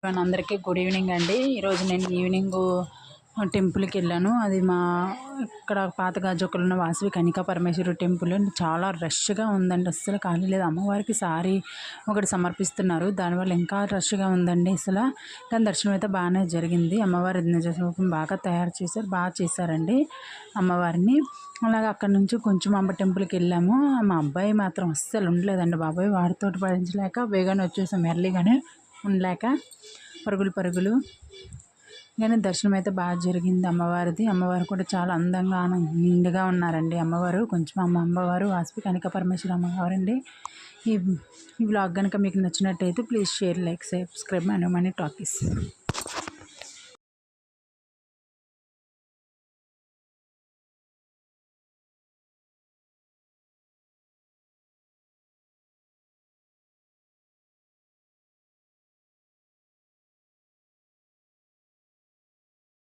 అందరికీ good evening అండి. ఈరోజు నేను ఈవినింగ్ టెంపుల్కి వెళ్ళాను. అది మా ఇక్కడ పాత గాజువాకలో ఉన్న వాసవి కన్యకా పరమేశ్వరి టెంపుల్. చాలా రష్గా ఉందండి, అస్సలు ఖాళీ లేదు. అమ్మవారికి సారీ ఒకటి సమర్పిస్తున్నారు, దానివల్ల ఇంకా రష్గా ఉందండి అసలు. కానీ దర్శనం అయితే బాగానే జరిగింది. అమ్మవారి నిజ స్వరూపం బాగా తయారు చేశారు, బాగా చేశారండి అమ్మవారిని. అలాగే అక్కడ నుంచి కొంచెం అమ్మ టెంపుల్కి వెళ్ళాము. మా అబ్బాయి మాత్రం అస్సలు ఉండలేదండి బాబాయ్, వాడితోటి భరించలేక వేగానే వచ్చేసాం, ఎర్లీగానే ఉండలేక పరుగులు కానీ దర్శనం అయితే బాగా జరిగింది అమ్మవారిది. అమ్మవారు కూడా చాలా అందంగా నిండుగా ఉన్నారండి అమ్మవారు. కొంచెం అమ్మవారు వాసవి కన్యకా పరమేశ్వరి అమ్మవారండి. ఈ బ్లాగ్ కనుక మీకు నచ్చినట్టయితే please share, like, subscribe money talkies.